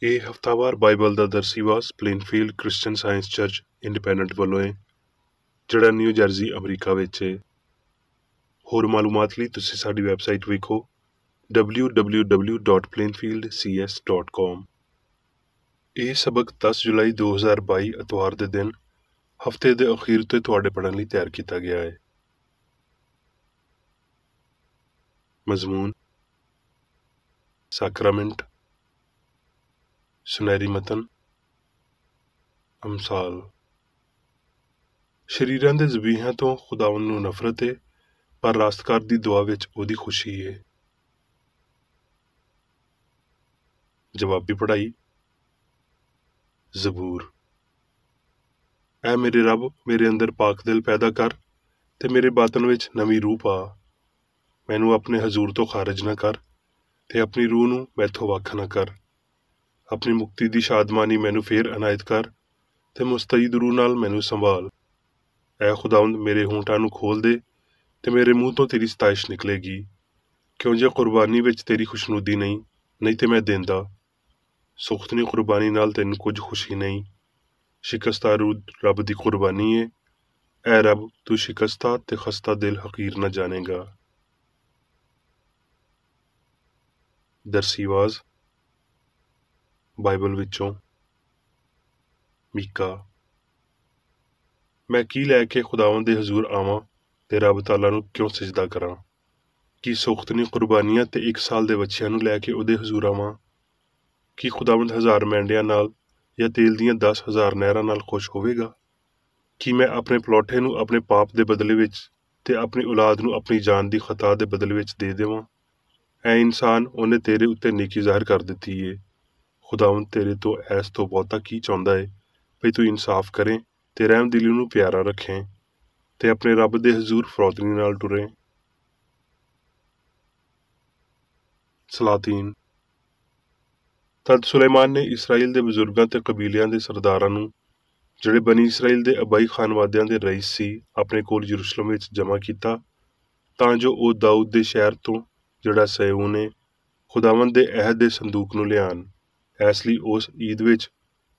ਇਹ ਹਫ਼ਤਾਵਾਰ ਬਾਈਬਲ ਦਾ ਦਰਸੀਵਾਸ Plainfield Christian Science Church Independent ਵੱਲੋਂ ਹੈ, ਜਿਹੜਾ ਨਿਊ ਜਰਸੀ ਅਮਰੀਕਾ ਵਿੱਚ ਹੈ। ਹੋਰ ਮਾਲੂਮਾਤ ਲਈ ਤੁਸੀਂ ਸਾਡੀ ਵੈਬਸਾਈਟ ਵੇਖੋ www.plainfieldcs.com। ਇਹ ਸਬਕ 10 ਜੁਲਾਈ 2022 ਐਤਵਾਰ ਦੇ ਦਿਨ ਹਫ਼ਤੇ ਦੇ ਅਖੀਰ ਉੱਤੇ ਤੁਹਾਡੇ ਪੜ੍ਹਨ ਲਈ ਤਿਆਰ ਕੀਤਾ ਗਿਆ ਹੈ। ਮਜ਼ਮੂਨ, ਸਾਕਰਾਮੈਂਟ, ਸੁਨਹਿਰੀ ਮਤਨ, ਅਮਸਾਲ। ਸ਼ਰੀਰਾਂ ਦੇ ਜ਼ਬੀਹਾਂ ਤੋਂ ਖੁਦਾਵੰਦ ਨੂੰ ਨਫ਼ਰਤ ਹੈ, ਪਰ ਰਾਸਤਕਾਰ ਦੀ ਦੁਆ ਵਿੱਚ ਉਹਦੀ ਖੁਸ਼ੀ ਹੈ। ਜਵਾਬੀ ਪੜ੍ਹਾਈ। ਜ਼ਬੂਰ। ਐ ਮੇਰੇ ਰੱਬ, ਮੇਰੇ ਅੰਦਰ ਪਾਕ ਦਿਲ ਪੈਦਾ ਕਰ ਤੇ ਮੇਰੇ ਬਾਤਨ ਵਿੱਚ ਨਵੀਂ ਰੂਹ ਪਾ। ਮੈਨੂੰ ਆਪਣੇ ਹਜ਼ੂਰ ਤੋਂ ਖਾਰਜ ਨਾ ਕਰ ਤੇ ਆਪਣੀ ਰੂਹ ਨੂੰ ਮੈਥੋਂ ਵੱਖ ਨਾ ਕਰ। ਆਪਣੀ ਮੁਕਤੀ ਦੀ ਸ਼ਾਦਮਾਨੀ ਮੈਨੂੰ ਫੇਰ ਅਨਾਇਤ ਕਰ ਤੇ ਮੁਸਤਈਦ ਰੂਹ ਨਾਲ ਮੈਨੂੰ ਸੰਭਾਲ। ਐ ਖੁਦਾਵੰਦ, ਮੇਰੇ ਹੋਂਠਾਂ ਨੂੰ ਖੋਲ ਦੇ ਤੇ ਮੇਰੇ ਮੂੰਹ ਤੋਂ ਤੇਰੀ ਸਤਾਇਸ਼ ਨਿਕਲੇਗੀ। ਕਿਉਂ ਜੇ ਕੁਰਬਾਨੀ ਵਿੱਚ ਤੇਰੀ ਖੁਸ਼ਨੂਦੀ ਨਹੀਂ ਤੇ ਮੈਂ ਦੇਂਦਾ। ਸੁਖਤਨੀ ਕੁਰਬਾਨੀ ਨਾਲ ਤੈਨੂੰ ਕੁਝ ਖੁਸ਼ੀ ਨਹੀਂ। ਸ਼ਿਕਸਤਾ ਰੂਹ ਰੱਬ ਦੀ ਕੁਰਬਾਨੀ ਏ। ਐ ਰੱਬ, ਤੂੰ ਸ਼ਿਕਸਤਾ ਤੇ ਖਸਤਾ ਦਿਲ ਹਕੀਰ ਨਾ ਜਾਣੇਗਾ। ਦਰਸੀਵਾਜ਼ ਬਾਈਬਲ ਵਿੱਚੋਂ ਮੀਕਾ। ਮੈਂ ਕੀ ਲੈ ਕੇ ਖੁਦਾਵੰਦ ਦੇ ਹਜ਼ੂਰ ਆਵਾਂ ਤੇ ਰੱਬ ਤਾਲਾ ਨੂੰ ਕਿਉਂ ਸਜਦਾ ਕਰਾਂ? ਕੀ ਸੁਖਤਨੀ ਕੁਰਬਾਨੀਆਂ ਤੇ 1 ਸਾਲ ਦੇ ਬੱਚਿਆਂ ਨੂੰ ਲੈ ਕੇ ਉਹਦੇ ਹਜ਼ੂਰ ਆਵਾਂ? ਕੀ ਖੁਦਾਵੰਦ 1000 ਮੈਂਡਿਆਂ ਨਾਲ ਜਾਂ ਤੇਲ ਦੀਆਂ 10,000 ਨਹਿਰਾਂ ਨਾਲ ਖੁਸ਼ ਹੋਵੇਗਾ? ਕੀ ਮੈਂ ਆਪਣੇ ਪਲੋਠੇ ਨੂੰ ਆਪਣੇ ਪਾਪ ਦੇ ਬਦਲੇ ਵਿੱਚ ਤੇ ਆਪਣੀ ਔਲਾਦ ਨੂੰ ਆਪਣੀ ਜਾਨ ਦੀ ਖਤਾ ਦੇ ਬਦਲੇ ਵਿੱਚ ਦੇ ਦੇਵਾਂ? ਐ ਇਨਸਾਨ, ਉਹਨੇ ਤੇਰੇ ਉੱਤੇ ਨੇਕੀ ਜ਼ਾਹਿਰ ਕਰ ਦਿੱਤੀ ਏ। ਖੁਦਾਵੰਦ ਤੇਰੇ ਤੋਂ ਐਸ ਤੋਂ ਬਹੁਤਾ ਕੀ ਚਾਹੁੰਦਾ ਏ ਭਈ ਤੂੰ ਇਨਸਾਫ ਕਰੇ ਤੇ ਰਹਿਮਦਿਲੀ ਨੂੰ ਪਿਆਰਾ ਰੱਖੇ ਤੇ ਆਪਣੇ ਰੱਬ ਦੇ ਹਜ਼ੂਰ ਫਰੋਤਨੀ ਨਾਲ ਟੁਰੇ। ਸਲਾਤੀਨ। ਤਦ ਸੁਲੇਮਾਨ ਨੇ ਇਸਰਾਈਲ ਦੇ ਬਜ਼ੁਰਗਾਂ ਤੇ ਕਬੀਲਿਆਂ ਦੇ ਸਰਦਾਰਾਂ ਨੂੰ, ਜਿਹੜੇ ਬਨੀ ਇਸਰਾਈਲ ਦੇ ਅਬਾਈ ਖਾਨਵਾਦਿਆਂ ਦੇ ਰਈਸ ਸੀ, ਆਪਣੇ ਕੋਲ ਯਰੂਸ਼ਲਮ ਵਿੱਚ ਜਮ੍ਹਾਂ ਕੀਤਾ, ਤਾਂ ਜੋ ਉਹ ਦਾਊਦ ਦੇ ਸ਼ਹਿਰ ਤੋਂ, ਜਿਹੜਾ ਸਯੂਨ ਏ, ਖੁਦਾਵੰਦ ਦੇ ਅਹਿਦ ਦੇ ਸੰਦੂਕ ਨੂੰ ਲਿਆਉਣ। ਇਸ ਲਈ ਉਸ ਈਦ ਵਿੱਚ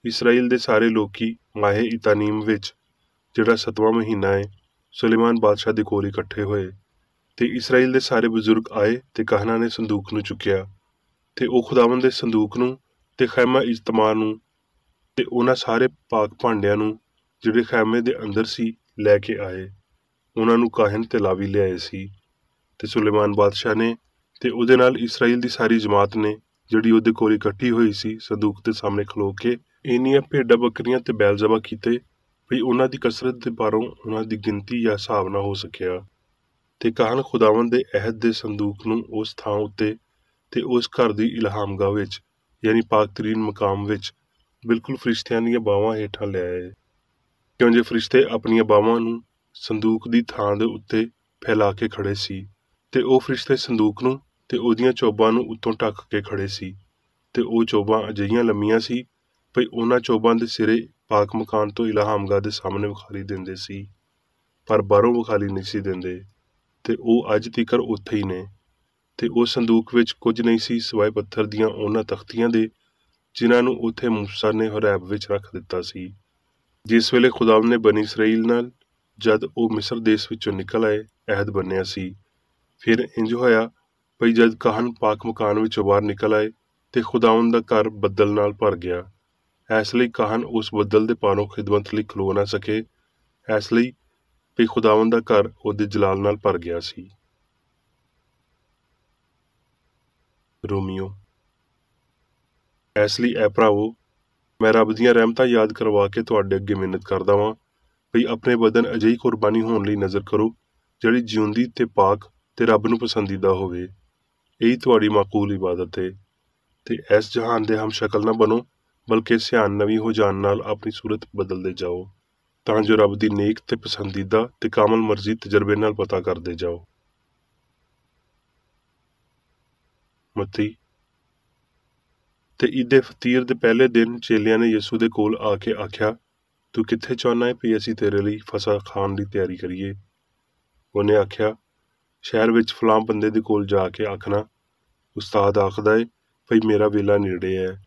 ਇਸਰਾਈਲ ਦੇ ਸਾਰੇ ਲੋਕੀ ਮਾਹੇ ਇਤਾਨੀਮ ਵਿੱਚ, ਜਿਹੜਾ 7ਵਾਂ ਮਹੀਨਾ ਏ, ਸੁਲੇਮਾਨ ਬਾਦਸ਼ਾਹ ਦੇ ਕੋਲ ਇਕੱਠੇ ਹੋਏ। ਤੇ ਇਸਰਾਈਲ ਦੇ ਸਾਰੇ ਬਜ਼ੁਰਗ ਆਏ ਤੇ ਕਾਹਨਾਂ ਨੇ ਸੰਦੂਕ ਨੂੰ ਚੁੱਕਿਆ ਤੇ ਉਹ ਖੁਦਾਵੰਦ ਦੇ ਸੰਦੂਕ ਨੂੰ ਤੇ ਖੈਮਾ ਇਜਤਮਾ ਨੂੰ ਤੇ ਉਹਨਾਂ ਸਾਰੇ ਪਾਕ ਭਾਂਡਿਆਂ ਨੂੰ, ਜਿਹੜੇ ਖੈਮੇ ਦੇ ਅੰਦਰ ਸੀ, ਲੈ ਕੇ ਆਏ। ਉਹਨਾਂ ਨੂੰ ਕਾਹਨ ਤੇ ਲਾਵੀ ਲਿਆਏ ਸੀ। ਤੇ ਸੁਲੇਮਾਨ ਬਾਦਸ਼ਾਹ ਨੇ ਤੇ ਉਹਦੇ ਨਾਲ ਇਸਰਾਈਲ ਦੀ ਸਾਰੀ ਜਮਾਤ ਨੇ, ਜਿਹੜੀ ਉਹਦੇ ਕੋਲ ਇਕੱਠੀ ਹੋਈ ਸੀ, ਸੰਦੂਕ ਦੇ ਸਾਹਮਣੇ ਖਲੋ ਕੇ ਇੰਨੀਆਂ ਭੇਡਾਂ ਬੱਕਰੀਆਂ ਤੇ ਬੈਲ ਜ਼ਬਾ ਕੀਤੇ ਵੀ ਉਹਨਾਂ ਦੀ ਕਸਰਤ ਦੇ ਬਾਰੋਂ ਉਹਨਾਂ ਦੀ ਗਿਣਤੀ ਜਾਂ ਹਿਸਾਬ ਨਾ ਹੋ ਸਕਿਆ। ਤੇ ਕਾਹਨ ਖੁਦਾਵੰਦ ਦੇ ਅਹਿਦ ਦੇ ਸੰਦੂਕ ਨੂੰ ਉਸ ਥਾਂ ਉੱਤੇ ਤੇ ਉਸ ਘਰ ਦੀ ਇਲਹਾਮਗਾਹ ਵਿੱਚ, ਯਾਨੀ ਪਾਕ ਤਰੀਨ ਮਕਾਮ ਵਿੱਚ, ਬਿਲਕੁਲ ਫਰਿਸ਼ਤਿਆਂ ਦੀਆਂ ਬਾਹਾਂ ਹੇਠਾਂ ਲੈ ਆਏ। ਕਿਉਂ ਜੇ ਫਰਿਸ਼ਤੇ ਆਪਣੀਆਂ ਬਾਹਾਂ ਨੂੰ ਸੰਦੂਕ ਦੀ ਥਾਂ ਦੇ ਉੱਤੇ ਫੈਲਾ ਕੇ ਖੜੇ ਸੀ, ਤੇ ਉਹ ਫਰਿਸ਼ਤੇ ਸੰਦੂਕ ਨੂੰ ਤੇ ਉਹਦੀਆਂ ਚੋਬਾਂ ਨੂੰ ਉੱਤੋਂ ਢੱਕ ਕੇ ਖੜੇ ਸੀ। ਤੇ ਉਹ ਚੋਬਾਂ ਅਜਿਹੀਆਂ ਲੰਮੀਆਂ ਸੀ ਭਈ ਉਹਨਾਂ ਚੋਬਾਂ ਦੇ ਸਿਰੇ ਪਾਕ ਮਕਾਨ ਤੋਂ ਇਲਹਾਮਗਾਹ ਦੇ ਸਾਹਮਣੇ ਵਿਖਾਲੀ ਦਿੰਦੇ ਸੀ, ਪਰ ਬਾਹਰੋਂ ਵਿਖਾਲੀ ਨਹੀਂ ਸੀ ਦਿੰਦੇ। ਤੇ ਉਹ ਅੱਜ ਤੀਕਰ ਉੱਥੇ ਹੀ ਨੇ। ਤੇ ਉਹ ਸੰਦੂਕ ਵਿੱਚ ਕੁਝ ਨਹੀਂ ਸੀ ਸਿਵਾਏ ਪੱਥਰ ਦੀਆਂ ਉਹਨਾਂ ਤਖਤੀਆਂ ਦੇ, ਜਿਨ੍ਹਾਂ ਨੂੰ ਉੱਥੇ ਮੂਸਾ ਨੇ ਹੋਰੈਬ ਵਿੱਚ ਰੱਖ ਦਿੱਤਾ ਸੀ, ਜਿਸ ਵੇਲੇ ਖੁਦਾਵੰਦ ਨੇ ਬਨੀ ਇਸਰਾਈਲ ਨਾਲ, ਜਦ ਉਹ ਮਿਸਰ ਦੇਸ਼ ਵਿੱਚੋਂ ਨਿਕਲ ਆਏ, ਅਹਿਦ ਬੰਨਿਆ ਸੀ। ਫਿਰ ਇੰਜ ਹੋਇਆ ਭਈ ਜਦ ਕਾਹਨ ਪਾਕ ਮਕਾਨ ਵਿੱਚੋਂ ਬਾਹਰ ਨਿਕਲ ਆਏ ਤੇ ਖੁਦਾਵੰਦ ਦਾ ਘਰ ਬੱਦਲ ਨਾਲ ਭਰ ਗਿਆ। ਇਸ ਲਈ ਕਾਹਨ ਉਸ ਬੱਦਲ ਦੇ ਪਾਰੋਂ ਖਿਦਮਤ ਲਈ ਖਲੋ ਨਾ ਸਕੇ, ਇਸ ਲਈ ਭਈ ਖੁਦਾਵੰਦ ਦਾ ਘਰ ਉਹਦੇ ਜਲਾਲ ਨਾਲ ਭਰ ਗਿਆ ਸੀ। ਰੋਮੀਓ। ਇਸ ਲਈ ਐ ਭਰਾਵੋ, ਮੈਂ ਰੱਬ ਦੀਆਂ ਰਹਿਮਤਾਂ ਯਾਦ ਕਰਵਾ ਕੇ ਤੁਹਾਡੇ ਅੱਗੇ ਮਿੰਨਤ ਕਰਦਾ ਵਾਂ ਭਈ ਆਪਣੇ ਬਦਨ ਅਜਿਹੀ ਕੁਰਬਾਨੀ ਹੋਣ ਲਈ ਨਜ਼ਰ ਕਰੋ, ਜਿਹੜੀ ਜਿਉਂਦੀ ਤੇ ਪਾਕ ਤੇ ਰੱਬ ਨੂੰ ਪਸੰਦੀਦਾ ਹੋਵੇ। ਇਹੀ ਤੁਹਾਡੀ ਮਾਕੂਲ ਇਬਾਦਤ ਏ। ਤੇ ਇਸ ਜਹਾਨ ਦੇ ਹਮ ਸ਼ਕਲ ਨਾ ਬਣੋ, ਬਲਕਿ ਸਿਆਣ ਨਵੀਂ ਹੋ ਜਾਣ ਨਾਲ ਆਪਣੀ ਸੂਰਤ ਬਦਲਦੇ ਜਾਓ, ਤਾਂ ਜੋ ਰੱਬ ਦੀ ਨੇਕ ਤੇ ਪਸੰਦੀਦਾ ਤੇ ਕਾਮਲ ਮਰਜ਼ੀ ਤਜਰਬੇ ਨਾਲ ਪਤਾ ਕਰਦੇ ਜਾਓ। ਮੱਤੀ। ਤੇ ਈਦੇ ਫਤੀਰ ਦੇ ਪਹਿਲੇ ਦਿਨ ਚੇਲਿਆਂ ਨੇ ਯਿਸੂ ਦੇ ਕੋਲ ਆ ਕੇ ਆਖਿਆ, ਤੂੰ ਕਿੱਥੇ ਚਾਹੁੰਦਾ ਹੈ ਵੀ ਅਸੀਂ ਤੇਰੇ ਲਈ ਫਸਹ ਖਾਣ ਦੀ ਤਿਆਰੀ ਕਰੀਏ? ਉਹਨੇ ਆਖਿਆ, ਸ਼ਹਿਰ ਵਿੱਚ ਫਲਾਂ ਬੰਦੇ ਦੇ ਕੋਲ ਜਾ ਕੇ ਆਖਣਾ, ਉਸਤਾਦ ਆਖਦਾ ਏ ਭਈ ਮੇਰਾ ਵੇਲਾ ਨੇੜੇ ਹੈ,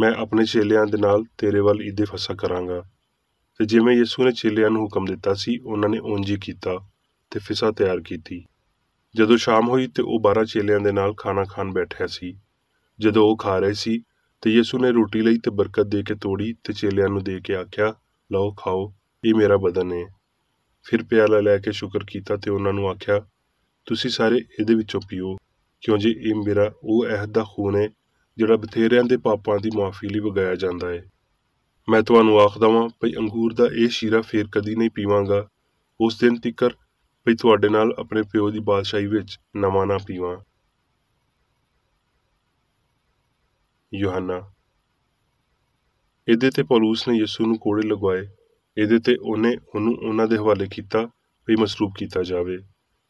मैं अपने चेलिਆਂ ਦੇ ਨਾਲ ਤੇਰੇ ਵੱਲ ਈਦੇ ਫਸਾ ਕਰਾਂਗਾ। ਤੇ ਜਿਵੇਂ ਯਿਸੂ ਨੇ ਚੇਲਿਆਂ ਨੂੰ ਹੁਕਮ ਦਿੱਤਾ ਸੀ, ਉਹਨਾਂ ਨੇ ਉਂਝ ਹੀ ਕੀਤਾ ਤੇ ਫਿਸਾ ਤਿਆਰ ਕੀਤੀ। ਜਦੋਂ ਸ਼ਾਮ ਹੋਈ ਤੇ ਉਹ 12 ਚੇਲਿਆਂ ਦੇ ਨਾਲ ਖਾਣਾ ਖਾਣ ਬੈਠਿਆ ਸੀ। ਜਦੋਂ ਉਹ ਖਾ ਰਹੇ ਸੀ ਤੇ ਯਿਸੂ ਨੇ ਰੋਟੀ ਲਈ ਤੇ ਬਰਕਤ ਦੇ ਕੇ ਤੋੜੀ ਤੇ ਚੇਲਿਆਂ ਨੂੰ ਦੇ ਕੇ ਆਖਿਆ, ਲਓ ਖਾਓ, ਇਹ ਮੇਰਾ ਬਦਨ ਹੈ। ਫਿਰ ਪਿਆਲਾ ਲੈ ਕੇ ਸ਼ੁਕਰ ਕੀਤਾ ਤੇ ਉਹਨਾਂ ਨੂੰ ਆਖਿਆ, ਤੁਸੀਂ ਸਾਰੇ ਇਹਦੇ ਵਿੱਚੋਂ ਪੀਓ, ਕਿਉਂ ਜੇ ਇਹ ਮੇਰਾ ਉਹ ਅਹਿਦ ਦਾ ਖੂਨ ਹੈ ਜਿਹੜਾ ਬਥੇਰਿਆਂ ਦੇ ਪਾਪਾਂ ਦੀ ਮੁਆਫੀ ਲਈ ਵਗਾਇਆ ਜਾਂਦਾ ਹੈ। ਮੈਂ ਤੁਹਾਨੂੰ ਆਖਦਾ ਵਾਂ ਭਈ ਅੰਗੂਰ ਦਾ ਇਹ ਸ਼ੀਰਾ ਫੇਰ ਕਦੀ ਨਹੀਂ ਪੀਵਾਂਗਾ, ਉਸ ਦਿਨ ਤੀਕਰ ਭਈ ਤੁਹਾਡੇ ਨਾਲ ਆਪਣੇ ਪਿਓ ਦੀ ਬਾਦਸ਼ਾਹੀ ਵਿੱਚ ਨਵਾਂ ਨਾ ਪੀਵਾਂ। ਯੋਹੰਨਾ। ਇਹਦੇ ਤੇ ਪੌਲੁਸ ਨੇ ਯਿਸੂ ਨੂੰ ਕੋੜੇ ਲਗਵਾਏ। ਇਹਦੇ ਤੇ ਉਹਨੇ ਉਹਨੂੰ ਉਹਨਾਂ ਦੇ ਹਵਾਲੇ ਕੀਤਾ ਭਈ ਮਸਲੂਬ ਕੀਤਾ ਜਾਵੇ,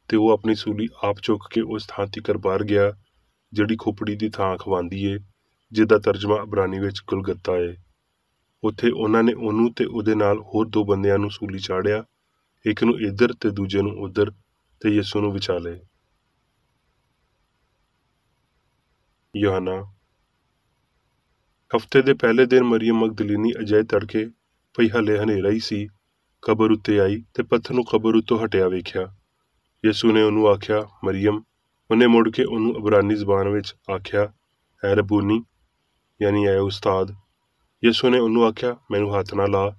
ਤੇ ਉਹ ਆਪਣੀ ਸੂਲੀ ਆਪ ਚੁੱਕ ਕੇ ਉਸ ਥਾਂ ਤੀਕਰ ਬਾਹਰ ਗਿਆ ਜਿਹੜੀ ਖੋਪੜੀ ਦੀ ਥਾਂ ਅਖਵਾਉਂਦੀ ਏ, ਜਿਹਦਾ ਤਰਜਮਾ ਇਬਰਾਨੀ ਵਿੱਚ ਗੁਲਗਤਾ ਏ। ਉੱਥੇ ਉਹਨਾਂ ਨੇ ਉਹਨੂੰ ਤੇ ਉਹਦੇ ਨਾਲ ਹੋਰ 2 ਬੰਦਿਆਂ ਨੂੰ ਸੂਲੀ ਚਾੜਿਆ, ਇੱਕ ਨੂੰ ਇੱਧਰ ਤੇ ਦੂਜੇ ਨੂੰ ਉੱਧਰ, ਤੇ ਯਿਸੂ ਨੂੰ ਵਿਚਾਲੇ। ਯੋਹੰਨਾ। ਹਫ਼ਤੇ ਦੇ ਪਹਿਲੇ ਦਿਨ ਮਰੀਅਮ ਮਗਦਲੀਨੀ ਅਜੇ ਤੜਕੇ ਭਈ ਹਲੇ ਹਨੇਰਾ ਹੀ ਸੀ, ਕਬਰ ਉੱਤੇ ਆਈ ਤੇ ਪੱਥਰ ਨੂੰ ਕਬਰ ਉੱਤੋਂ ਹਟਿਆ ਵੇਖਿਆ। ਯਿਸੂ ਨੇ ਉਹਨੂੰ ਆਖਿਆ, ਮਰੀਅਮ। ਉਹਨੇ ਮੁੜ ਕੇ ਉਹਨੂੰ ਇਬਰਾਨੀ ਜ਼ਬਾਨ ਵਿੱਚ ਆਖਿਆ, ਐ ਰਬੂਨੀ, ਯਾਨੀ ਐ ਉਸਤਾਦ। ਯਿਸੂ ਨੇ ਉਹਨੂੰ ਆਖਿਆ, ਮੈਨੂੰ ਹੱਥ ਨਾ ਲਾ,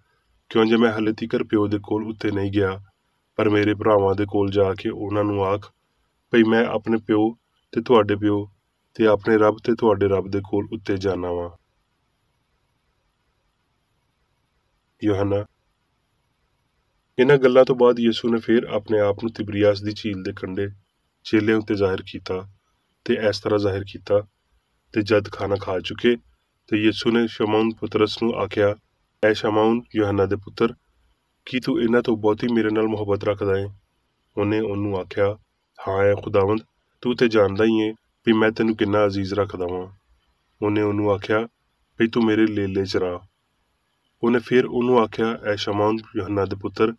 ਕਿਉਂ ਜੇ ਮੈਂ ਹਲੇ ਤੀਕਰ ਪਿਓ ਦੇ ਕੋਲ ਉੱਤੇ ਨਹੀਂ ਗਿਆ, ਪਰ ਮੇਰੇ ਭਰਾਵਾਂ ਦੇ ਕੋਲ ਜਾ ਕੇ ਉਹਨਾਂ ਨੂੰ ਆਖ ਭਈ ਮੈਂ ਆਪਣੇ ਪਿਓ ਤੇ ਤੁਹਾਡੇ ਪਿਓ ਤੇ ਆਪਣੇ ਰੱਬ ਤੇ ਤੁਹਾਡੇ ਰੱਬ ਦੇ ਕੋਲ ਉੱਤੇ ਜਾਣਾ ਵਾਂ। ਯੋਹੰਨਾ। ਇਹਨਾਂ ਗੱਲਾਂ ਤੋਂ ਬਾਅਦ ਯਿਸੂ ਨੇ ਫੇਰ ਆਪਣੇ ਆਪ ਨੂੰ ਤਿਬਰੀਆਸ ਦੀ ਝੀਲ ਦੇ ਕੰਢੇ ਚੇਲਿਆਂ ਉੱਤੇ ਜ਼ਾਹਿਰ ਕੀਤਾ ਤੇ ਇਸ ਤਰ੍ਹਾਂ ਜ਼ਾਹਿਰ ਕੀਤਾ। ਤੇ ਜਦ ਖਾਣਾ ਖਾ ਚੁੱਕੇ ਤੇ ਯਿਸੂ ਨੇ ਸ਼ਮੌਨ ਪਤਰਸ ਨੂੰ ਆਖਿਆ, ਐ ਸ਼ਮੌਨ ਯੋਹੰਨਾ ਦੇ ਪੁੱਤਰ, ਕੀ ਤੂੰ ਇਹਨਾਂ ਤੋਂ ਬਹੁਤੀ ਮੇਰੇ ਨਾਲ ਮੁਹੱਬਤ ਰੱਖਦਾ ਹੈ? ਉਹਨੇ ਉਹਨੂੰ ਆਖਿਆ, ਹਾਂ ਐ ਖੁਦਾਵੰਦ, ਤੂੰ ਤੇ ਜਾਣਦਾ ਹੀ ਏ ਵੀ ਮੈਂ ਤੈਨੂੰ ਕਿੰਨਾ ਅਜ਼ੀਜ਼ ਰੱਖਦਾ ਵਾਂ। ਉਹਨੇ ਉਹਨੂੰ ਆਖਿਆ ਵੀ ਤੂੰ ਮੇਰੇ ਲੇਲੇ ਚਰਾ। ਉਹਨੇ ਫਿਰ ਉਹਨੂੰ ਆਖਿਆ, ਐ ਸ਼ਮੌਨ ਯੋਹੰਨਾ ਦੇ ਪੁੱਤਰ,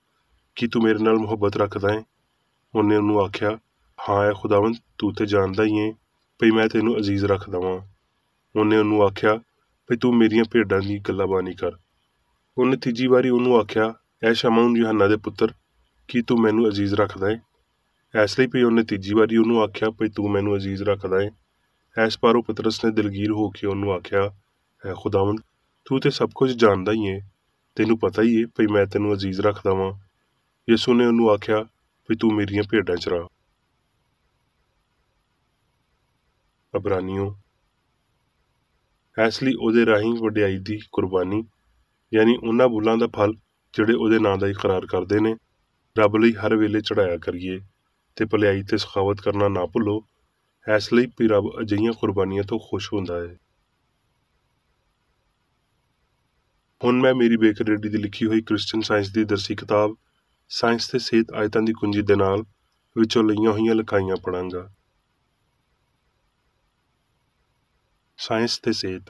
ਕੀ ਤੂੰ ਮੇਰੇ ਨਾਲ ਮੁਹੱਬਤ ਰੱਖਦਾ ਹੈ? ਉਹਨੇ ਉਹਨੂੰ ਆਖਿਆ, ਹਾਂ ਐ ਖੁਦਾਵੰਦ, ਤੂੰ ਤੇ ਜਾਣਦਾ ਹੀ ਏ ਭਈ ਮੈਂ ਤੈਨੂੰ ਅਜ਼ੀਜ਼ ਰੱਖਦਾ ਵਾਂ। ਉਹਨੇ ਉਹਨੂੰ ਆਖਿਆ ਭਈ ਤੂੰ ਮੇਰੀਆਂ ਭੇਡਾਂ ਦੀ ਗੱਲਾਬਾਨੀ ਕਰ। ਉਹਨੇ ਤੀਜੀ ਵਾਰੀ ਉਹਨੂੰ ਆਖਿਆ, ਐ ਸ਼ਮੌਨ ਯੋਹੰਨਾ ਦੇ ਪੁੱਤਰ, ਕੀ ਤੂੰ ਮੈਨੂੰ ਅਜ਼ੀਜ਼ ਰੱਖਦਾ ਹੈ? ਇਸ ਲਈ ਭਈ ਉਹਨੇ ਤੀਜੀ ਵਾਰੀ ਉਹਨੂੰ ਆਖਿਆ ਭਈ ਤੂੰ ਮੈਨੂੰ ਅਜ਼ੀਜ਼ ਰੱਖਦਾ ਹੈ। ਇਸ ਪਾਰੋਂ ਪਤਰਸ ਨੇ ਦਿਲਗੀਰ ਹੋ ਕੇ ਉਹਨੂੰ ਆਖਿਆ, ਐ ਖੁਦਾਵੰਦ, ਤੂੰ ਤੇ ਸਭ ਕੁਝ ਜਾਣਦਾ ਹੀ ਏ, ਤੈਨੂੰ ਪਤਾ ਹੀ ਏ ਭਈ ਮੈਂ ਤੈਨੂੰ ਅਜ਼ੀਜ਼ ਰੱਖਦਾ ਵਾਂ। ਯਿਸੂ ਨੇ ਉਹਨੂੰ ਆਖਿਆ ਭਈ ਤੂੰ ਮੇਰੀਆਂ ਭੇਡਾਂ ਚਰਾ। ਅਬਰਾਨੀਓ। ਇਸ ਲਈ ਉਹਦੇ ਰਾਹੀਂ ਵਡਿਆਈ ਦੀ ਕੁਰਬਾਨੀ, ਯਾਨੀ ਉਹਨਾਂ ਬੁੱਲਾਂ ਦਾ ਫਲ ਜਿਹੜੇ ਉਹਦੇ ਨਾਂ ਦਾ ਇਕਰਾਰ ਕਰਦੇ ਨੇ, ਰੱਬ ਲਈ ਹਰ ਵੇਲੇ ਚੜਾਇਆ ਕਰੀਏ ਤੇ ਭਲਾਈ ਤੇ ਸਖਾਵਤ ਕਰਨਾ ਨਾ ਭੁੱਲੋ। ਇਸ ਲਈ ਵੀ ਰੱਬ ਅਜਿਹੀਆਂ ਕੁਰਬਾਨੀਆਂ ਤੋਂ ਖੁਸ਼ ਹੁੰਦਾ ਹੈ। ਹੁਣ ਮੈਂ ਮੇਰੀ ਬੇਕਰ ਰੈਡੀ ਦੀ ਲਿਖੀ ਹੋਈ ਕ੍ਰਿਸਚਨ ਸਾਇੰਸ ਦੀ ਦਰਸੀ ਕਿਤਾਬ ਸਾਇੰਸ ਤੇ ਸਿਹਤ ਆਇਤਾਂ ਦੀ ਕੁੰਜੀ ਦੇ ਨਾਲ ਵਿੱਚੋਂ ਲਈਆਂ ਹੋਈਆਂ ਲਿਖਾਈਆਂ ਪੜਾਂਗਾ। ਸਾਇੰਸ ਤੇ ਸਿਹਤ।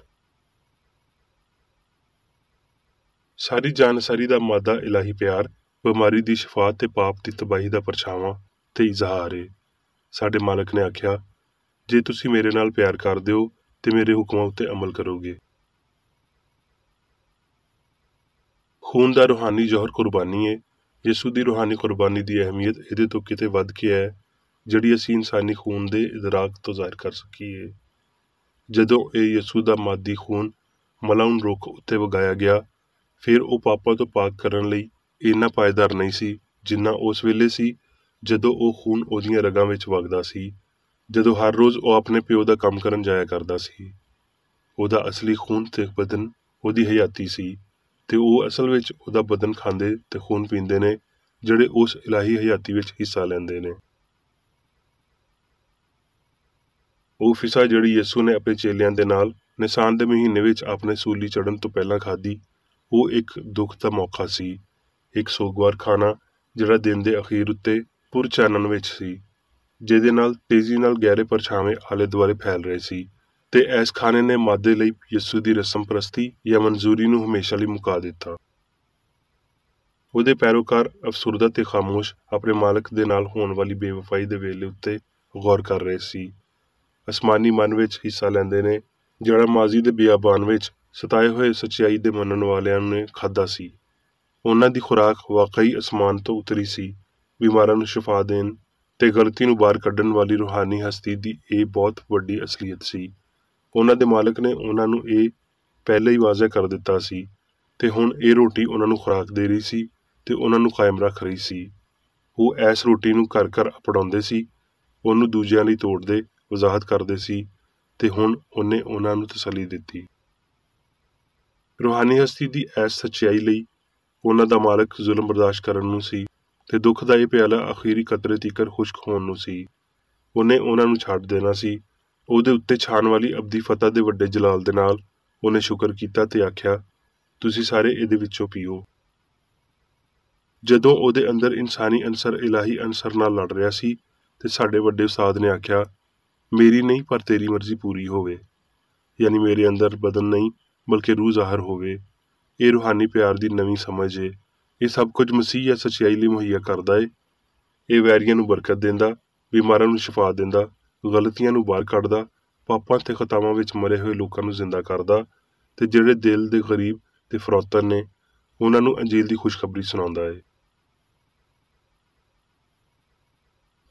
ਸਾਰੀ ਜਾਣਸਾਰੀ ਦਾ ਮਾਦਾ ਇਲਾਹੀ ਪਿਆਰ, ਬਿਮਾਰੀ ਦੀ ਸ਼ਿਫਾ ਤੇ ਪਾਪ ਦੀ ਤਬਾਹੀ ਦਾ ਪਰਛਾਵਾਂ ਤੇ ਇਜ਼ਹਾਰ ਏ। ਸਾਡੇ ਮਾਲਕ ਨੇ ਆਖਿਆ, ਜੇ ਤੁਸੀਂ ਮੇਰੇ ਨਾਲ ਪਿਆਰ ਕਰਦੇ ਹੋ ਤੇ ਮੇਰੇ ਹੁਕਮਾਂ ਉੱਤੇ ਅਮਲ ਕਰੋਗੇ। ਖੂਨ ਦਾ ਰੂਹਾਨੀ ਜੌਹਰ ਕੁਰਬਾਨੀ ਏ। ਯਿਸੂ ਦੀ ਰੂਹਾਨੀ ਕੁਰਬਾਨੀ ਦੀ ਅਹਿਮੀਅਤ ਇਹਦੇ ਤੋਂ ਕਿਤੇ ਵੱਧ ਕੇ ਹੈ, ਜਿਹੜੀ ਅਸੀਂ ਇਨਸਾਨੀ ਖੂਨ ਦੇ ਇਦਰਾਕ ਤੋਂ ਜ਼ਾਹਿਰ ਕਰ ਸਕੀਏ। ਜਦੋਂ ਇਹ ਯਿਸੂ ਦਾ ਮਾਦੀ ਖੂਨ ਮਲਾਉਨ ਰੁੱਖ ਉੱਤੇ ਵਗਾਇਆ ਗਿਆ, ਫਿਰ ਉਹ ਪਾਪਾਂ ਤੋਂ ਪਾਕ ਕਰਨ ਲਈ ਇੰਨਾ ਪਾਏਦਾਰ ਨਹੀਂ ਸੀ ਜਿੰਨਾ ਉਸ ਵੇਲੇ ਸੀ ਜਦੋਂ ਉਹ ਖੂਨ ਉਹਦੀਆਂ ਰਗਾਂ ਵਿੱਚ ਵਗਦਾ ਸੀ, ਜਦੋਂ ਹਰ ਰੋਜ਼ ਉਹ ਆਪਣੇ ਪਿਓ ਦਾ ਕੰਮ ਕਰਨ ਜਾਇਆ ਕਰਦਾ ਸੀ। ਉਹਦਾ ਅਸਲੀ ਖੂਨ ਤੇ ਬਦਨ ਉਹਦੀ ਹਯਾਤੀ ਸੀ, ਤੇ ਉਹ ਅਸਲ ਵਿੱਚ ਉਹਦਾ ਬਦਨ ਖਾਂਦੇ ਤੇ ਖੂਨ ਪੀਂਦੇ ਨੇ ਜਿਹੜੇ ਉਸ ਇਲਾਹੀ ਹਯਾਤੀ ਵਿੱਚ ਹਿੱਸਾ ਲੈਂਦੇ ਨੇ। ਉਹ ਫਿਸਾ ਜਿਹੜੀ ਯਿਸੂ ਨੇ ਆਪਣੇ ਚੇਲਿਆਂ ਦੇ ਨਾਲ ਨਿਸਾਨ ਦੇ ਮਹੀਨੇ ਵਿੱਚ ਆਪਣੇ ਸੂਲੀ ਚੜ੍ਹਨ ਤੋਂ ਪਹਿਲਾਂ ਖਾਧੀ, ਉਹ ਇੱਕ ਦੁੱਖ ਦਾ ਮੌਕਾ ਸੀ, ਇੱਕ ਸੋਗਵਾਰ ਖਾਣਾ ਜਿਹੜਾ ਦਿਨ ਦੇ ਅਖੀਰ ਉੱਤੇ ਪੁਰ ਚਾਨਣ ਵਿੱਚ ਸੀ, ਜਿਹਦੇ ਨਾਲ ਤੇਜ਼ੀ ਨਾਲ ਗਹਿਰੇ ਪਰਛਾਵੇਂ ਆਲੇ ਦੁਆਲੇ ਫੈਲ ਰਹੇ ਸੀ। ਤੇ ਇਸ ਖਾਣੇ ਨੇ ਮਾਦੇ ਲਈ ਯਿਸੂ ਦੀ ਰਸਮ ਪ੍ਰਸਤੀ ਜਾਂ ਮਨਜ਼ੂਰੀ ਨੂੰ ਹਮੇਸ਼ਾ ਲਈ ਮੁਕਾ ਦਿੱਤਾ। ਉਹਦੇ ਪੈਰੋਕਾਰ ਅਫਸੁਰਦਾ ਤੇ ਖਾਮੋਸ਼ ਆਪਣੇ ਮਾਲਕ ਦੇ ਨਾਲ ਹੋਣ ਵਾਲੀ ਬੇਵਫਾਈ ਦੇ ਵੇਲੇ ਉੱਤੇ ਗੌਰ ਕਰ ਰਹੇ ਸੀ। ਅਸਮਾਨੀ ਮਨ ਵਿੱਚ ਹਿੱਸਾ ਲੈਂਦੇ ਨੇ ਜਿਹੜਾ ਮਾਜ਼ੀ ਦੇ ਬਿਆਬਾਨ ਵਿੱਚ ਸਤਾਏ ਹੋਏ ਸੱਚਾਈ ਦੇ ਮੰਨਣ ਵਾਲਿਆਂ ਨੇ ਖਾਧਾ ਸੀ। ਉਹਨਾਂ ਦੀ ਖੁਰਾਕ ਵਾਕਈ ਅਸਮਾਨ ਤੋਂ ਉਤਰੀ ਸੀ। ਬਿਮਾਰਾਂ ਨੂੰ ਸ਼ਿਫਾ ਦੇਣ ਤੇ ਗਲਤੀ ਨੂੰ ਬਾਹਰ ਕੱਢਣ ਵਾਲੀ ਰੂਹਾਨੀ ਹਸਤੀ ਦੀ ਇਹ ਬਹੁਤ ਵੱਡੀ ਅਸਲੀਅਤ ਸੀ। ਉਹਨਾਂ ਦੇ ਮਾਲਕ ਨੇ ਉਹਨਾਂ ਨੂੰ ਇਹ ਪਹਿਲੇ ਹੀ ਵਾਜ਼ਿਹ ਕਰ ਦਿੱਤਾ ਸੀ ਤੇ ਹੁਣ ਇਹ ਰੋਟੀ ਉਹਨਾਂ ਨੂੰ ਖੁਰਾਕ ਦੇ ਰਹੀ ਸੀ ਤੇ ਉਹਨਾਂ ਨੂੰ ਕਾਇਮ ਰੱਖ ਰਹੀ ਸੀ। ਉਹ ਇਸ ਰੋਟੀ ਨੂੰ ਘਰ ਘਰ ਅਪਣਾਉਂਦੇ ਸੀ, ਉਹਨੂੰ ਦੂਜਿਆਂ ਲਈ ਤੋੜਦੇ, ਵਜ਼ਾਹਤ ਕਰਦੇ ਸੀ ਤੇ ਹੁਣ ਉਹਨੇ ਉਹਨਾਂ ਨੂੰ ਤਸੱਲੀ ਦਿੱਤੀ। ਰੂਹਾਨੀ ਹਸਤੀ ਦੀ ਇਸ ਸੱਚਾਈ ਲਈ ਉਹਨਾਂ ਦਾ ਮਾਲਕ ਜ਼ੁਲਮ ਬਰਦਾਸ਼ਤ ਕਰਨ ਨੂੰ ਸੀ ਤੇ ਦੁੱਖ ਦਾ ਇਹ ਪਿਆਲਾ ਅਖੀਰੀ ਕਤਰੇ ਤੀਕਰ ਖੁਸ਼ਕ ਹੋਣ ਨੂੰ ਸੀ। ਉਹਨੇ ਉਹਨਾਂ ਨੂੰ ਛੱਡ ਦੇਣਾ ਸੀ। ਉਹਦੇ ਉੱਤੇ ਛਾਣ ਵਾਲੀ ਅਬਦੀ ਫਤਹ ਦੇ ਵੱਡੇ ਜਲਾਲ ਦੇ ਨਾਲ ਉਹਨੇ ਸ਼ੁਕਰ ਕੀਤਾ ਤੇ ਆਖਿਆ, ਤੁਸੀਂ ਸਾਰੇ ਇਹਦੇ ਵਿੱਚੋਂ ਪੀਓ। ਜਦੋਂ ਉਹਦੇ ਅੰਦਰ ਇਨਸਾਨੀ ਅਨਸਰ ਇਲਾਹੀ ਅਨਸਰ ਨਾਲ ਲੜ ਰਿਹਾ ਸੀ ਤੇ ਸਾਡੇ ਵੱਡੇ ਉਸਤਾਦ ਨੇ ਆਖਿਆ, ਮੇਰੀ ਨਹੀਂ ਪਰ ਤੇਰੀ ਮਰਜ਼ੀ ਪੂਰੀ ਹੋਵੇ, ਯਾਨੀ ਮੇਰੇ ਅੰਦਰ ਬਦਨ ਨਹੀਂ ਬਲਕਿ ਰੂਹ ਜ਼ਾਹਰ ਹੋਵੇ। ਇਹ ਰੂਹਾਨੀ ਪਿਆਰ ਦੀ ਨਵੀਂ ਸਮਝ ਏ। ਇਹ ਸਭ ਕੁਝ ਮਸੀਹ ਜਾਂ ਸੱਚਾਈ ਲਈ ਮੁਹੱਈਆ ਕਰਦਾ ਏ। ਇਹ ਵੈਰੀਆਂ ਨੂੰ ਬਰਕਤ ਦਿੰਦਾ, ਬਿਮਾਰਾਂ ਨੂੰ ਸ਼ਿਫਾ ਦਿੰਦਾ, ਗਲਤੀਆਂ ਨੂੰ ਬਾਹਰ ਕੱਢਦਾ, ਪਾਪਾਂ ਤੇ ਖਤਾਵਾਂ ਵਿੱਚ ਮਰੇ ਹੋਏ ਲੋਕਾਂ ਨੂੰ ਜ਼ਿੰਦਾ ਕਰਦਾ ਤੇ ਜਿਹੜੇ ਦਿਲ ਦੇ ਗਰੀਬ ਤੇ ਫਰੋਤਨ ਨੇ ਉਹਨਾਂ ਨੂੰ ਅੰਜੀਲ ਦੀ ਖੁਸ਼ਖਬਰੀ ਸੁਣਾਉਂਦਾ ਏ।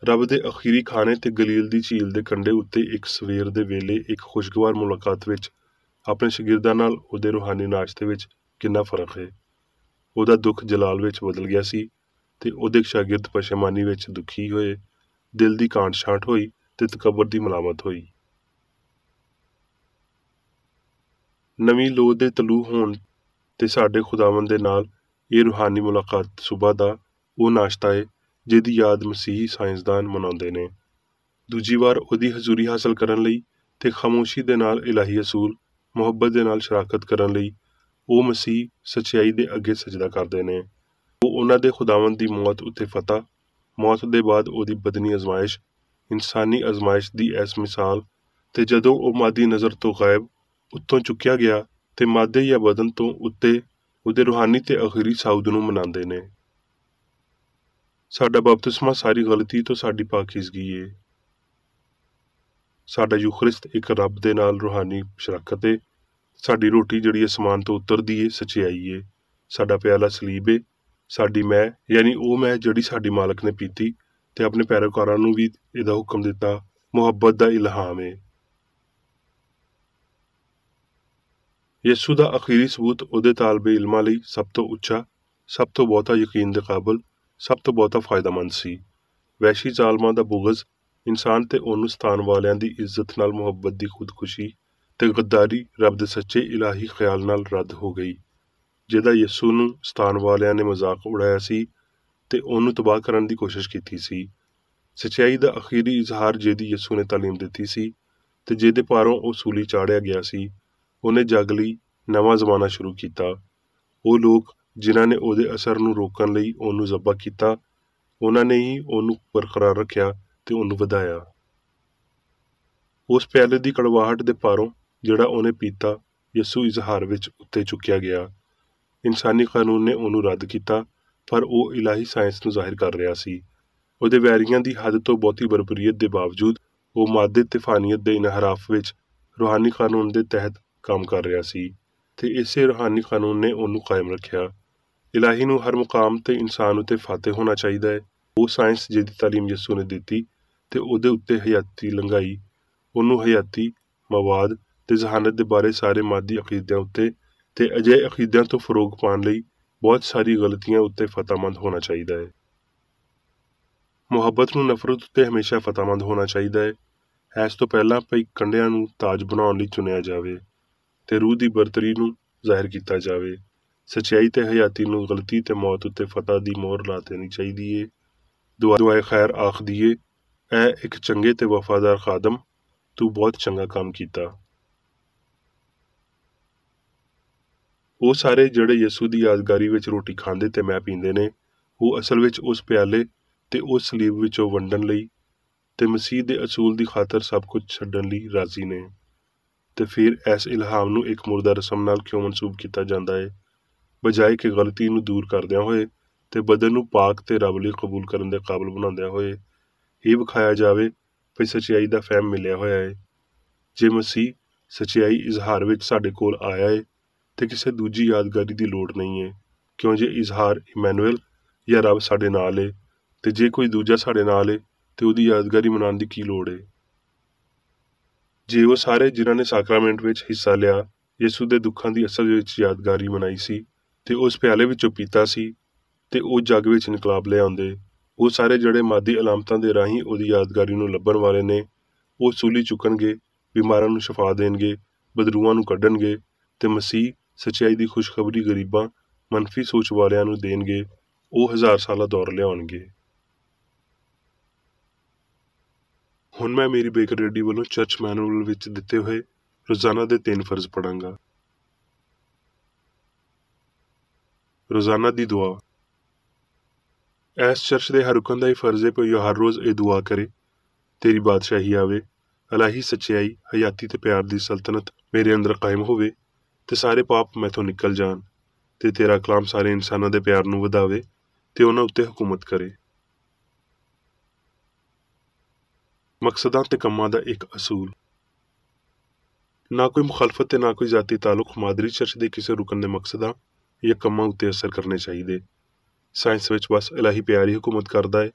ਰੱਬ ਦੇ ਅਖੀਰੀ ਖਾਣੇ ਤੇ ਗਲੀਲ ਦੀ ਝੀਲ ਦੇ ਕੰਢੇ ਉੱਤੇ ਇੱਕ ਸਵੇਰ ਦੇ ਵੇਲੇ ਇੱਕ ਖੁਸ਼ਗਵਾਰ ਮੁਲਾਕਾਤ ਵਿੱਚ ਆਪਣੇ ਸ਼ਾਗਿਰਦਾਂ ਨਾਲ ਉਹਦੇ ਰੂਹਾਨੀ ਨਾਸ਼ਤੇ ਵਿੱਚ ਕਿੰਨਾ ਫਰਕ ਹੈ। ਉਹਦਾ ਦੁੱਖ ਜਲਾਲ ਵਿੱਚ ਬਦਲ ਗਿਆ ਸੀ ਤੇ ਉਹਦੇ ਸ਼ਾਗਿਰਦ ਪਸ਼ੇਮਾਨੀ ਵਿੱਚ ਦੁਖੀ ਹੋਏ, ਦਿਲ ਦੀ ਕਾਂਟ ਛਾਂਟ ਹੋਈ ਤੇ ਤਕੱਬਰ ਦੀ ਮਲਾਮਤ ਹੋਈ। ਨਵੀਂ ਲੋਹ ਦੇ ਤਲੂ ਹੋਣ ਤੇ ਸਾਡੇ ਖੁਦਾਵੰਦ ਦੇ ਨਾਲ ਇਹ ਰੂਹਾਨੀ ਮੁਲਾਕਾਤ ਸੁਬਹ ਦਾ ਉਹ ਨਾਸ਼ਤਾ ਹੈ ਜਿਹਦੀ ਯਾਦ ਮਸੀਹੀ ਸਾਇੰਸਦਾਨ ਮਨਾਉਂਦੇ ਨੇ। ਦੂਜੀ ਵਾਰ ਉਹਦੀ ਹਜ਼ੂਰੀ ਹਾਸਲ ਕਰਨ ਲਈ ਤੇ ਖਾਮੋਸ਼ੀ ਦੇ ਨਾਲ ਇਲਾਹੀ ਅਸੂਲ ਮੁਹੱਬਤ ਦੇ ਨਾਲ ਸ਼ਰਾਕਤ ਕਰਨ ਲਈ ਉਹ ਮਸੀਹ ਸੱਚਾਈ ਦੇ ਅੱਗੇ ਸਜਦਾ ਕਰਦੇ ਨੇ। ਉਹ ਉਹਨਾਂ ਦੇ ਖੁਦਾਵੰਦ ਦੀ ਮੌਤ ਉੱਤੇ ਫਤਹ, ਮੌਤ ਦੇ ਬਾਅਦ ਉਹਦੀ ਬਦਨੀ ਅਜ਼ਮਾਇਸ਼, ਇਨਸਾਨੀ ਅਜ਼ਮਾਇਸ਼ ਦੀ ਇਸ ਮਿਸਾਲ ਤੇ ਜਦੋਂ ਉਹ ਮਾਦੀ ਨਜ਼ਰ ਤੋਂ ਗਾਇਬ ਉੱਤੋਂ ਚੁੱਕਿਆ ਗਿਆ ਤੇ ਮਾਦੇ ਜਾਂ ਬਦਨ ਤੋਂ ਉੱਤੇ ਉਹਦੇ ਰੂਹਾਨੀ ਤੇ ਅਖੀਰੀ ਸਾਊਦ ਨੂੰ ਮਨਾਉਂਦੇ ਨੇ। ਸਾਡਾ ਬਪਤਿਸਮਾ ਸਾਰੀ ਗਲਤੀ ਤੋਂ ਸਾਡੀ ਪਾਕੀਜ਼ਗੀ ਏ। ਸਾਡਾ ਯੂਖਰਿਸਤ ਇੱਕ ਰੱਬ ਦੇ ਨਾਲ ਰੂਹਾਨੀ ਸ਼ਰਾਕਤ ਏ। ਸਾਡੀ ਰੋਟੀ ਜਿਹੜੀ ਅਸਮਾਨ ਤੋਂ ਉਤਰਦੀ ਏ ਸੱਚਾਈ ਏ। ਸਾਡਾ ਪਿਆਲਾ ਸਲੀਬ ਏ। ਸਾਡੀ ਮੈਂ ਯਾਨੀ ਉਹ ਮੈਂ ਜਿਹੜੀ ਸਾਡੀ ਮਾਲਕ ਨੇ ਪੀਤੀ ਤੇ ਆਪਣੇ ਪੈਰੋਕਾਰਾਂ ਨੂੰ ਵੀ ਇਹਦਾ ਹੁਕਮ ਦਿੱਤਾ, ਮੁਹੱਬਤ ਦਾ ਇਲਹਾਮ ਏ। ਯਿਸੂ ਦਾ ਅਖੀਰੀ ਸਬੂਤ ਉਹਦੇ ਤਾਲਬੇ ਇਲਮਾਂ ਲਈ ਸਭ ਤੋਂ ਉੱਚਾ, ਸਭ ਤੋਂ ਬਹੁਤਾ ਯਕੀਨ ਦੇ ਕਾਬਲ, ਸਭ ਤੋਂ ਬਹੁਤਾ ਫਾਇਦਾਮੰਦ ਸੀ। ਵਹਿਸ਼ੀ ਜ਼ਾਲਮਾਂ ਦਾ ਬੁਗਜ਼, ਇਨਸਾਨ ਤੇ ਉਹਨੂੰ ਸਤਾਨ ਵਾਲਿਆਂ ਦੀ ਇੱਜ਼ਤ ਨਾਲ ਮੁਹੱਬਤ ਦੀ ਖੁਦਕੁਸ਼ੀ ਤੇ ਗੱਦਾਰੀ ਰੱਬ ਦੇ ਸੱਚੇ ਇਲਾਹੀ ਖਿਆਲ ਨਾਲ ਰੱਦ ਹੋ ਗਈ। ਜਿਹਦਾ ਯਿਸੂ ਨੂੰ ਸਤਾਨ ਵਾਲਿਆਂ ਨੇ ਮਜ਼ਾਕ ਉਡਾਇਆ ਸੀ ਤੇ ਉਹਨੂੰ ਤਬਾਹ ਕਰਨ ਦੀ ਕੋਸ਼ਿਸ਼ ਕੀਤੀ ਸੀ। ਸੱਚਾਈ ਦਾ ਅਖੀਰੀ ਇਜ਼ਹਾਰ ਜਿਹਦੀ ਯਿਸੂ ਨੇ ਤਾਲੀਮ ਦਿੱਤੀ ਸੀ ਤੇ ਜਿਹਦੇ ਪਾਰੋਂ ਉਹ ਸੂਲੀ ਚਾੜਿਆ ਗਿਆ ਸੀ, ਉਹਨੇ ਜੱਗ ਲਈ ਨਵਾਂ ਜ਼ਮਾਨਾ ਸ਼ੁਰੂ ਕੀਤਾ। ਉਹ ਲੋਕ ਜਿਨ੍ਹਾਂ ਨੇ ਉਹਦੇ ਅਸਰ ਨੂੰ ਰੋਕਣ ਲਈ ਉਹਨੂੰ ਜ਼ਬ੍ਹਾ ਕੀਤਾ, ਉਹਨਾਂ ਨੇ ਹੀ ਉਹਨੂੰ ਬਰਕਰਾਰ ਰੱਖਿਆ ਤੇ ਉਹਨੂੰ ਵਧਾਇਆ। ਉਸ ਪਿਆਲੇ ਦੀ ਕੜਵਾਹਟ ਦੇ ਪਾਰੋਂ ਜਿਹੜਾ ਉਹਨੇ ਪੀਤਾ, ਯਿਸੂ ਇਜ਼ਹਾਰ ਵਿੱਚ ਉੱਤੇ ਚੁੱਕਿਆ ਗਿਆ। ਇਨਸਾਨੀ ਕਾਨੂੰਨ ਨੇ ਉਹਨੂੰ ਰੱਦ ਕੀਤਾ ਪਰ ਉਹ ਇਲਾਹੀ ਸਾਇੰਸ ਨੂੰ ਜ਼ਾਹਿਰ ਕਰ ਰਿਹਾ ਸੀ। ਉਹਦੇ ਵੈਰੀਆਂ ਦੀ ਹੱਦ ਤੋਂ ਬਹੁਤੀ ਬਰਬਰੀਅਤ ਦੇ ਬਾਵਜੂਦ ਉਹ ਮਾਦੇ ਤੇ ਫਾਨੀਅਤ ਦੇ ਇਨਹਰਾਫ ਵਿੱਚ ਰੂਹਾਨੀ ਕਾਨੂੰਨ ਦੇ ਤਹਿਤ ਕੰਮ ਕਰ ਰਿਹਾ ਸੀ ਤੇ ਇਸੇ ਰੂਹਾਨੀ ਕਾਨੂੰਨ ਨੇ ਉਹਨੂੰ ਕਾਇਮ ਰੱਖਿਆ। ਇਲਾਹੀ ਨੂੰ ਹਰ ਮੁਕਾਮ ਤੇ ਇਨਸਾਨ ਉੱਤੇ ਫਾਤਿਹ ਹੋਣਾ ਚਾਹੀਦਾ ਹੈ। ਉਹ ਸਾਇੰਸ ਜਿਹਦੀ ਤਾਲੀਮ ਯਿਸੂ ਨੇ ਦਿੱਤੀ ਤੇ ਉਹਦੇ ਉੱਤੇ ਹਯਾਤੀ ਲੰਘਾਈ, ਉਹਨੂੰ ਹਯਾਤੀ ਮਵਾਦ ਤੇ ਜ਼ਹਾਨਤ ਦੇ ਬਾਰੇ ਸਾਰੇ ਮਾਦੀ ਅਕੀਦਿਆਂ ਉੱਤੇ ਤੇ ਅਜਿਹੇ ਅਕੀਦਿਆਂ ਤੋਂ ਫਰੋਗ ਪਾਉਣ ਲਈ ਬਹੁਤ ਸਾਰੀ ਗਲਤੀਆਂ ਉੱਤੇ ਫਤਹਮੰਦ ਹੋਣਾ ਚਾਹੀਦਾ ਹੈ। ਮੁਹੱਬਤ ਨੂੰ ਨਫ਼ਰਤ ਉੱਤੇ ਹਮੇਸ਼ਾ ਫਤਹਮੰਦ ਹੋਣਾ ਚਾਹੀਦਾ ਹੈ। ਇਸ ਤੋਂ ਪਹਿਲਾਂ ਭਈ ਕੰਡਿਆਂ ਨੂੰ ਤਾਜ ਬਣਾਉਣ ਲਈ ਚੁਣਿਆ ਜਾਵੇ ਤੇ ਰੂਹ ਦੀ ਬਰਤਰੀ ਨੂੰ ਜ਼ਾਹਿਰ ਕੀਤਾ ਜਾਵੇ। ਸੱਚਾਈ ਤੇ ਹਯਾਤੀ ਨੂੰ ਗਲਤੀ ਤੇ ਮੌਤ ਉੱਤੇ ਫਤਹ ਦੀ ਮੋਹਰ ਲਾ ਦੇਣੀ ਚਾਹੀਦੀ ਏ। ਦੁਆਏ ਖੈਰ ਆਖਦੀ ਏ, ਐ ਇੱਕ ਚੰਗੇ ਤੇ ਵਫਾਦਾਰ ਖਾਦਮ, ਤੂੰ ਬਹੁਤ ਚੰਗਾ ਕੰਮ ਕੀਤਾ। ਉਹ ਸਾਰੇ ਜਿਹੜੇ ਯਿਸੂ ਦੀ ਯਾਦਗਾਰੀ ਵਿੱਚ ਰੋਟੀ ਖਾਂਦੇ ਤੇ ਮੈਂ ਪੀਂਦੇ ਨੇ, ਉਹ ਅਸਲ ਵਿੱਚ ਉਸ ਪਿਆਲੇ ਤੇ ਉਸ ਸਲੀਬ ਵਿੱਚੋਂ ਵੰਡਣ ਲਈ ਤੇ ਮਸੀਹ ਦੇ ਅਸੂਲ ਦੀ ਖਾਤਰ ਸਭ ਕੁਝ ਛੱਡਣ ਲਈ ਰਾਜ਼ੀ ਨੇ। ਤੇ ਫਿਰ ਇਸ ਇਲਹਾਮ ਨੂੰ ਇੱਕ ਮੁਰਦਾ ਰਸਮ ਨਾਲ ਕਿਉਂ ਮਨਸੂਬ ਕੀਤਾ ਜਾਂਦਾ ਹੈ, ਬਜਾਏ ਕਿ ਗਲਤੀ ਨੂੰ ਦੂਰ ਕਰਦਿਆਂ ਹੋਏ ਤੇ ਬਦਨ ਨੂੰ ਪਾਕ ਤੇ ਰੱਬ ਲਈ ਕਬੂਲ ਕਰਨ ਦੇ ਕਾਬਲ ਬਣਾਉਂਦਿਆਂ ਹੋਏ ਇਹ ਵਿਖਾਇਆ ਜਾਵੇ ਕਿ ਸੱਚਾਈ ਦਾ ਫਹਿਮ ਮਿਲਿਆ ਹੋਇਆ ਹੈ। ਜੇ ਮਸੀਹ ਸੱਚਾਈ ਇਜ਼ਹਾਰ ਵਿੱਚ ਸਾਡੇ ਕੋਲ ਆਇਆ ਹੈ ਤੇ ਕਿਸੇ ਦੂਜੀ ਯਾਦਗਾਰੀ ਦੀ ਲੋੜ ਨਹੀਂ ਹੈ, ਕਿਉਂ ਜੇ ਇਜ਼ਹਾਰ ਇਮੈਨੂਅਲ ਜਾਂ ਰੱਬ ਸਾਡੇ ਨਾਲ ਏ, ਤੇ ਜੇ ਕੋਈ ਦੂਜਾ ਸਾਡੇ ਨਾਲ ਏ ਤੇ ਉਹਦੀ ਯਾਦਗਾਰੀ ਮਨਾਉਣ ਦੀ ਕੀ ਲੋੜ ਏ। ਜੇ ਉਹ ਸਾਰੇ ਜਿਨ੍ਹਾਂ ਨੇ ਸਾਕਰਾਮੈਂਟ ਵਿੱਚ ਹਿੱਸਾ ਲਿਆ ਯਿਸੂ ਦੇ ਦੁੱਖਾਂ ਦੀ ਅਸਲ ਵਿੱਚ ਯਾਦਗਾਰੀ ਮਨਾਈ ਸੀ ਤੇ ਉਸ ਪਿਆਲੇ ਵਿੱਚੋਂ ਪੀਤਾ ਸੀ ਤੇ ਉਹ ਜੱਗ ਵਿੱਚ ਇਨਕਲਾਬ ਲਿਆਉਂਦੇ, ਉਹ ਸਾਰੇ ਜਿਹੜੇ ਮਾਦੀ ਅਲਾਮਤਾਂ ਦੇ ਰਾਹੀਂ ਉਹਦੀ ਯਾਦਗਾਰੀ ਨੂੰ ਲੱਭਣ ਵਾਲੇ ਨੇ, ਉਹ ਸੂਲੀ ਚੁੱਕਣਗੇ, ਬਿਮਾਰਾਂ ਨੂੰ ਸ਼ਿਫਾ ਦੇਣਗੇ, ਬਦਰੂਆਂ ਨੂੰ ਕੱਢਣਗੇ ਤੇ ਮਸੀਹ ਸੱਚਾਈ ਦੀ ਖੁਸ਼ਖਬਰੀ ਗਰੀਬਾਂ ਮੰਨਫੀ ਸੋਚ ਵਾਲਿਆਂ ਨੂੰ ਦੇਣਗੇ। ਉਹ 1000 ਸਾਲਾ ਦੌਰ ਲਿਆਉਣਗੇ। ਹੁਣ ਮੈਂ ਮੇਰੀ ਬੇਕਰ ਰੇਡੀ ਵੱਲੋਂ ਚਰਚ ਮੈਨੂਅਲ ਵਿੱਚ ਦਿੱਤੇ ਹੋਏ ਰੋਜ਼ਾਨਾ ਦੇ 3 ਫਰਜ਼ ਪੜਾਂਗਾ। ਰੋਜ਼ਾਨਾ ਦੀ ਦੁਆ। ਇਸ ਚਰਚ ਦੇ ਹਰ ਰੁਕਨ ਦਾ ਇਹ ਫਰਜ਼ ਹੈ ਕਿ ਉਹ ਹਰ ਰੋਜ਼ ਇਹ ਦੁਆ ਕਰੇ, ਤੇਰੀ ਬਾਦਸ਼ਾਹੀ ਆਵੇ, ਇਲਾਹੀ ਸੱਚਾਈ, ਹਯਾਤੀ ਤੇ ਪਿਆਰ ਦੀ ਸਲਤਨਤ ਮੇਰੇ ਅੰਦਰ ਕਾਇਮ ਹੋਵੇ ਤੇ ਸਾਰੇ ਪਾਪ ਮੈਥੋਂ ਨਿਕਲ ਜਾਣ ਤੇ ਤੇਰਾ ਕਲਾਮ ਸਾਰੇ ਇਨਸਾਨਾਂ ਦੇ ਪਿਆਰ ਨੂੰ ਵਧਾਵੇ ਤੇ ਉਹਨਾਂ ਉੱਤੇ ਹਕੂਮਤ ਕਰੇ। ਮਕਸਦਾਂ ਤੇ ਕੰਮਾਂ ਦਾ ਇੱਕ ਅਸੂਲ। ਨਾ ਕੋਈ ਮੁਖਾਲਫਤ ਤੇ ਨਾ ਕੋਈ ਜ਼ਾਤੀ ਤਾਲੁਕ ਮਾਦਰੀ ਚਰਚ ਦੇ ਕਿਸੇ ਰੁਕਨ ਦੇ ਮਕਸਦਾਂ ਜਾਂ ਕੰਮਾਂ ਉੱਤੇ ਅਸਰ ਕਰਨੇ ਚਾਹੀਦੇ। ਸਾਇੰਸ ਵਿੱਚ ਬਸ ਇਲਾਹੀ ਪਿਆਰ ਹੀ ਹਕੂਮਤ ਕਰਦਾ ਹੈ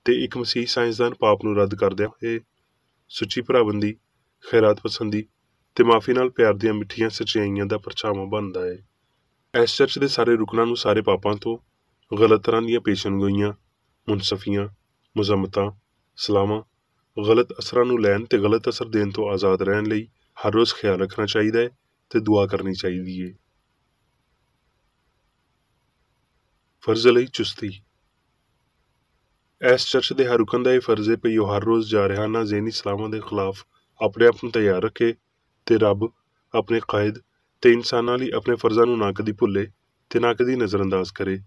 ਤੇ ਇੱਕ ਮਸੀਹ ਸਾਇੰਸਦਾਨ ਪਾਪ ਨੂੰ ਰੱਦ ਕਰਦਿਆਂ ਹੋਏ ਸੁੱਚੀ ਭਰਾਬੰਦੀ, ਖੈਰਾਤ ਪਸੰਦੀ ਤੇ ਮਾਫੀ ਨਾਲ ਪਿਆਰ ਦੀਆਂ ਮਿੱਠੀਆਂ ਸੱਚਾਈਆਂ ਦਾ ਪਰਛਾਵਾਂ ਬਣਦਾ ਹੈ। ਇਸ ਚਰਚ ਦੇ ਸਾਰੇ ਰੁਕਨਾਂ ਨੂੰ ਸਾਰੇ ਪਾਪਾਂ ਤੋਂ, ਗਲਤ ਤਰ੍ਹਾਂ ਦੀਆਂ ਪੇਸ਼ਨਗੋਈਆਂ, ਮੁਨਸਫੀਆਂ, ਮੁਜ਼ੰਮਤਾਂ, ਸਲਾਹਾਂ, ਗਲਤ ਅਸਰਾਂ ਨੂੰ ਲੈਣ ਤੇ ਗਲਤ ਅਸਰ ਦੇਣ ਤੋਂ ਆਜ਼ਾਦ ਰਹਿਣ ਲਈ ਹਰ ਰੋਜ਼ ਖਿਆਲ ਰੱਖਣਾ ਚਾਹੀਦਾ ਹੈ ਤੇ ਦੁਆ ਕਰਨੀ ਚਾਹੀਦੀ ਹੈ। ਫਰਜ਼ ਲਈ ਚੁਸਤੀ। ਇਸ ਚਰਚ ਦੇ ਹਰ ਰੁਕਨ ਦਾ ਇਹ ਫਰਜ਼ ਹੈ ਕਿ ਉਹ ਹਰ ਰੋਜ਼ ਜਾਰਹਾਨਾ ਜ਼ਹਿਨੀ ਸਲਾਹਾਂ ਦੇ ਖਿਲਾਫ ਆਪਣੇ ਆਪ ਨੂੰ ਤਿਆਰ ਰੱਖੇ ਤੇ ਰੱਬ, ਆਪਣੇ ਕਾਇਦ ਤੇ ਇਨਸਾਨਾਂ ਲਈ ਆਪਣੇ ਫਰਜ਼ਾਂ ਨੂੰ ਨਾ ਕਦੀ ਭੁੱਲੇ ਤੇ ਨਾ ਕਦੀ ਨਜ਼ਰਅੰਦਾਜ਼ ਕਰੇ।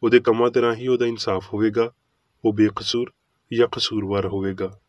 ਉਹਦੇ ਕੰਮਾਂ ਦੇ ਰਾਹੀਂ ਉਹਦਾ ਇਨਸਾਫ ਹੋਵੇਗਾ, ਉਹ ਬੇਕਸੂਰ ਜਾਂ ਕਸੂਰਵਾਰ ਹੋਵੇਗਾ।